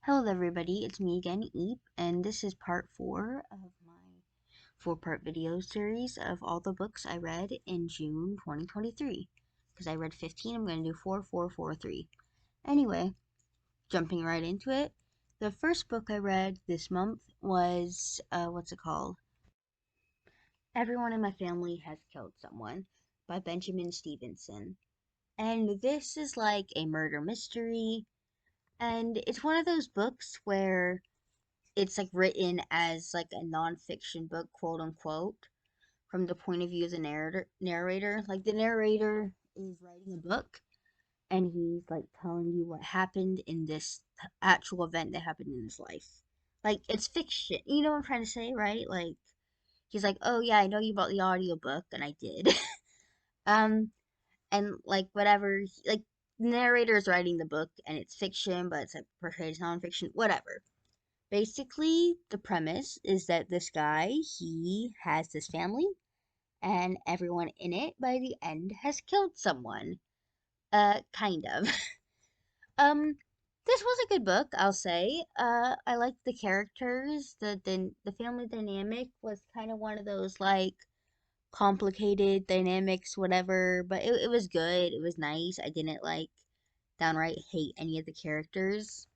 Hello everybody, it's me again, Eep, and this is part 4 of my 4-part video series of all the books I read in June 2023. Because I read 15, I'm going to do 4, 4, 4, 3. Anyway, jumping right into it, the first book I read this month was, what's it called? Everyone in My Family Has Killed Someone by Benjamin Stevenson. And this is like a murder mystery, and it's one of those books where it's like written as like a nonfiction book, quote unquote, from the point of view of the narrator. Like the narrator is writing a book and he's like telling you what happened in this actual event that happened in his life. Like it's fiction. You know what I'm trying to say, right? Like he's like, "Oh yeah, I know you bought the audiobook," and I did. um and like whatever, like the narrator is writing the book and it's fiction, but it's like portrayed as nonfiction, whatever. Basically, the premise is that this guy, he has this family, and everyone in it by the end has killed someone. Kind of. Um, this was a good book, I'll say. I liked the characters. The family dynamic was kind of one of those like complicated dynamics, whatever. But it was good. It was nice. I didn't like downright hate any of the characters.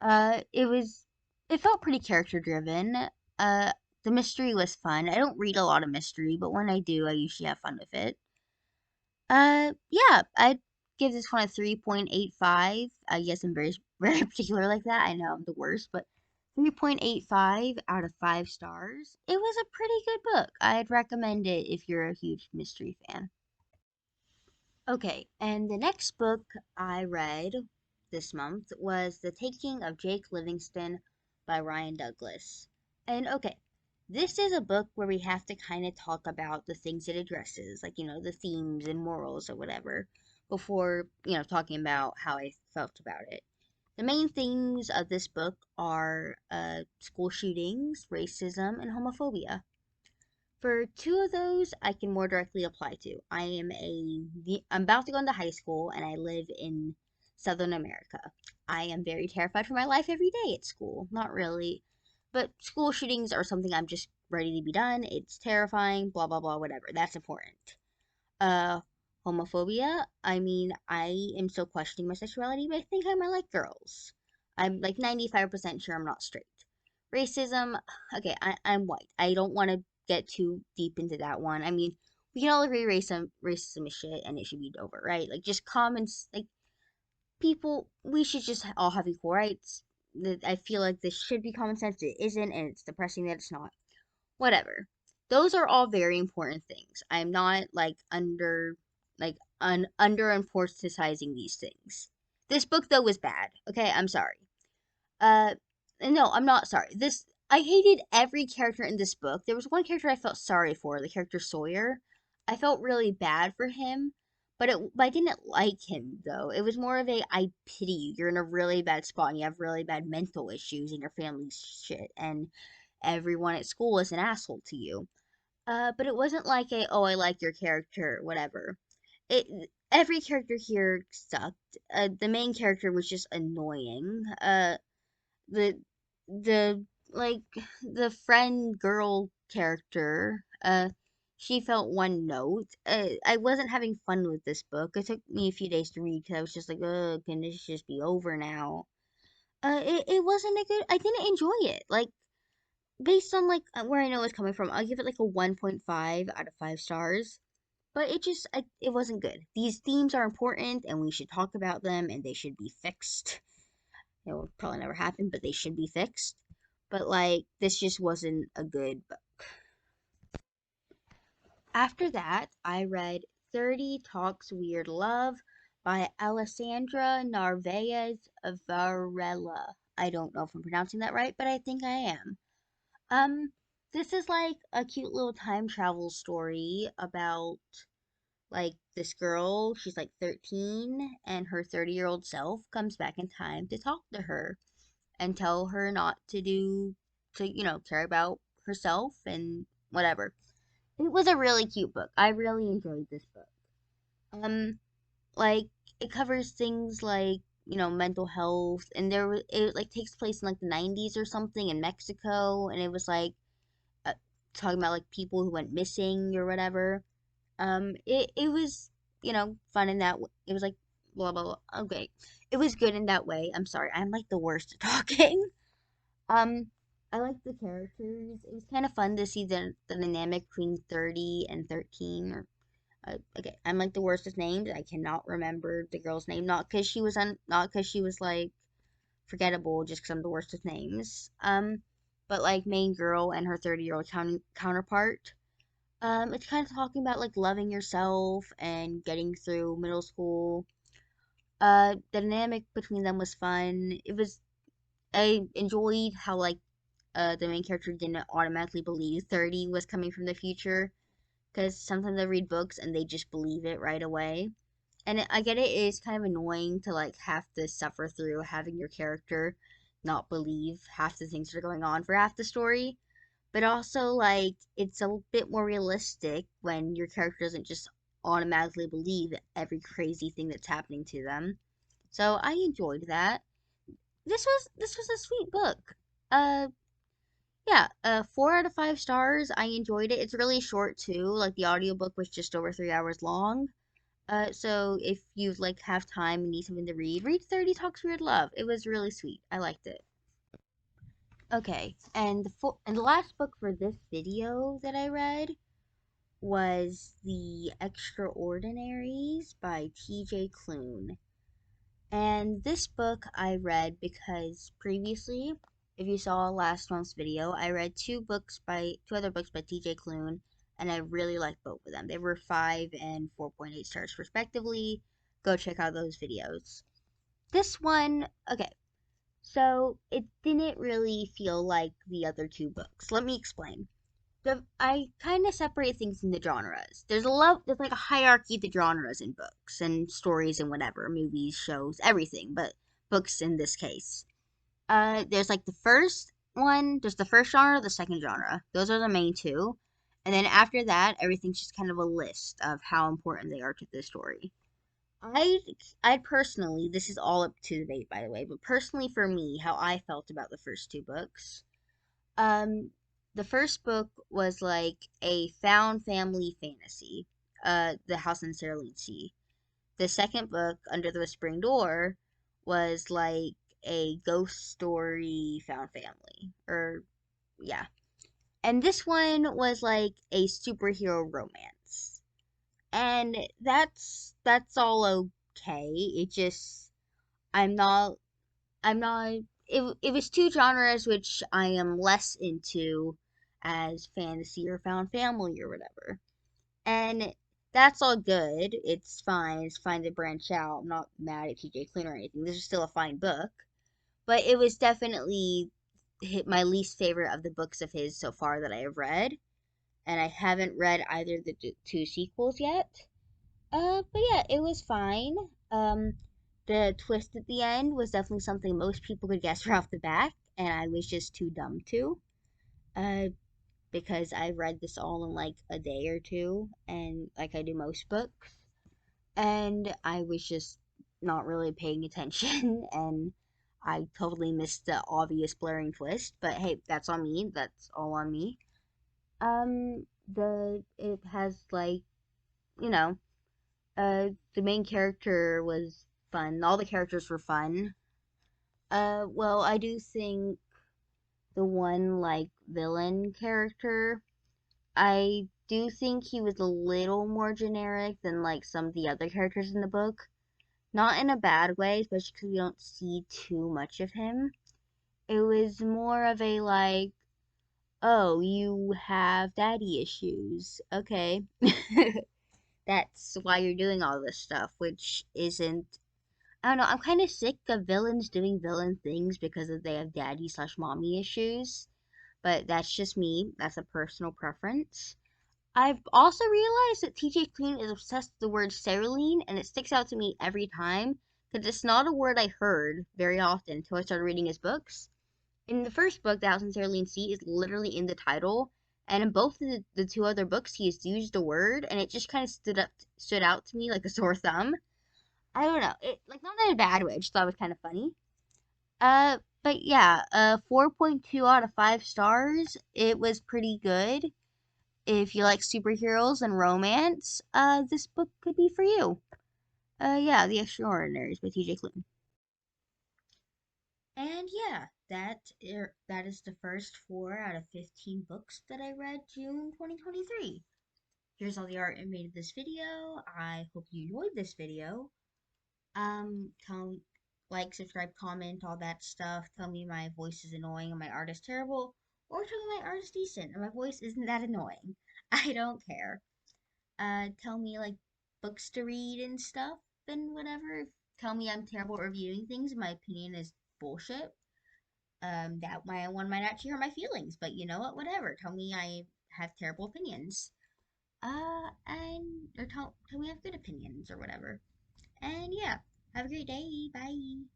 It was it felt pretty character driven. Uh, the mystery was fun. I don't read a lot of mystery, but when I do, I usually have fun with it. Yeah, I'd give this one a 3.85. I guess I'm very very particular like that. I know I'm the worst, but 3.85 out of 5 stars. It was a pretty good book. I'd recommend it if you're a huge mystery fan. Okay, and the next book I read this month was The Taking of Jake Livingston by Ryan Douglas. And okay, this is a book where we have to kind of talk about the things it addresses, like, the themes and morals or whatever, before, talking about how I felt about it. The main themes of this book are school shootings, racism, and homophobia. For two of those, I can more directly apply to. I'm about to go into high school and I live in Southern America. I am very terrified for my life every day at school. Not really, but school shootings are something I'm just ready to be done. It's terrifying, blah blah blah, whatever. That's important. Uh, Homophobia. I mean, I am still questioning my sexuality, but I think I might like girls. I'm like 95% sure I'm not straight. Racism. Okay, I'm white. I don't want to get too deep into that one. I mean, we can all agree racism is shit and it should be over, right? Like just comments like people we should just all have equal rights. I feel like this should be common sense. It isn't, and it's depressing that it's not. Whatever. Those are all very important things. I'm not like under importantizing these things. This book though was bad. Okay, I'm sorry. Uh, no, I'm not sorry. I hated every character in this book. There was one character I felt sorry for, the character Sawyer. I felt really bad for him, but I didn't like him though. It was more of a I pity you. You're in a really bad spot and you have really bad mental issues and your family's shit and everyone at school is an asshole to you. But it wasn't like a oh I like your character, whatever. It Every character here sucked. The main character was just annoying. The the like the friend girl character, she felt one note. I wasn't having fun with this book. It took me a few days to read because I was just like, can this just be over now? It wasn't a good. I didn't enjoy it. Like based on like where I know it's coming from, I'll give it like a 1.5 out of 5 stars. But it wasn't good. These themes are important and we should talk about them and they should be fixed. It will probably never happen, but they should be fixed. But like this just wasn't a good book. After that, I read 30 Talks Weird Love by Alessandra Narvaez Varela. I don't know if I'm pronouncing that right, but I think I am. Um, this is like a cute little time travel story about like this girl, she's like 13, and her 30-year-old self comes back in time to talk to her and tell her not to care about herself and whatever. It was a really cute book. I really enjoyed this book. Um, like it covers things like mental health, and it like takes place in like the 90s or something in Mexico, and it was like uh, talking about like people who went missing or whatever. It was fun in that it was like blah blah blah. Okay, it was good in that way. I'm sorry, I'm like the worst at talking. Um, I like the characters. It was kind of fun to see the dynamic between 30 and 13. Or okay, I'm like the worst with names. I cannot remember the girl's name. Not because she was like forgettable, just because I'm the worst with names. But like main girl and her 30-year-old counterpart. It's kind of talking about like loving yourself and getting through middle school. The dynamic between them was fun. I enjoyed how like the main character didn't automatically believe 30 was coming from the future, because sometimes I read books and they just believe it right away. And I get it is kind of annoying to like have to suffer through having your character not believe half the things that are going on for half the story. But also like it's a bit more realistic when your character doesn't just automatically believe every crazy thing that's happening to them. So I enjoyed that. This was a sweet book. Uh yeah, 4 out of 5 stars. I enjoyed it. It's really short too. Like the audiobook was just over 3 hours long. So if you like have time and need something to read 30 Talks Weird Love. It was really sweet. I liked it. Okay, and the last book for this video that I read was the Extraordinaries by TJ Klune. And this book I read because previously, if you saw last month's video, I read two other books by TJ Klune, and I really liked both of them. They were 5 and 4.8 stars respectively. Go check out those videos. This one, okay, so it didn't really feel like the other two books. Let me explain. I kind of separate things into genres. There's like a hierarchy to genres in books and stories and whatever, movies, shows, everything, but books in this case. There's like the first one, there's the first genre, the second genre. Those are the main two. And then after that, everything's just kind of a list of how important they are to the story. I I personally, this is all up to debate by the way, but personally for me, how I felt about the first two books. Um, the first book was like a found family fantasy, The House in Sea. The second book, Under the Whispering Door, was like a ghost story found family. Or, yeah. And this one was like a superhero romance. And that's all okay. I'm not I'm not. It was two genres which I am less into, as fantasy or found family or whatever. And that's all good. It's fine. It's fine to branch out. I'm not mad at TJ Klune or anything. This is still a fine book. But it was definitely my least favorite of the books of his so far that I have read. And I haven't read either of the two sequels yet. But yeah, it was fine. Um, the twist at the end was definitely something most people could guess right off the bat, and I was just too dumb to. Uh, because I read this all in like a day or two, and like I do most books, and I was just not really paying attention, and I totally missed the obvious blaring twist. But hey, that's on me. That's all on me. The it has like you know the main character was fun. All the characters were fun. Well, I do think the one like villain character, I do think he was a little more generic than like some of the other characters in the book. Not in a bad way, especially because we don't see too much of him. It was more of a like, oh, you have daddy issues. Okay. That's why you're doing all this stuff, which isn't. I don't know. I'm kind of sick of villains doing villain things because they have daddy slash mommy issues. But that's just me. That's a personal preference. I've also realized that TJ Klune is obsessed with the word cerulean, and it sticks out to me every time because it's not a word I heard very often until I started reading his books. In the first book, The House in Cerulean Sea is literally in the title, and in both of the two other books, he has used the word, and it just kind of stood out to me like a sore thumb. I don't know. It like not in a bad way. I just thought it was kind of funny. But yeah, 4.2 out of 5 stars. It was pretty good. If you like superheroes and romance, this book could be for you. Yeah, The Extraordinaries by TJ Klune. And yeah, that is the first 4 out of 15 books that I read June 2023. Here's all the art I made of this video. I hope you enjoyed this video. Tell like, subscribe, comment, all that stuff. Tell me my voice is annoying and my art is terrible, or tell me my art is decent and my voice isn't that annoying. I don't care. Tell me like books to read and stuff and whatever. Tell me I'm terrible at reviewing things and my opinion is bullshit. That my one might actually hurt my feelings, but you know what? Whatever. Tell me I have terrible opinions. And or tell me I have good opinions or whatever. And yeah, have a great day. Bye.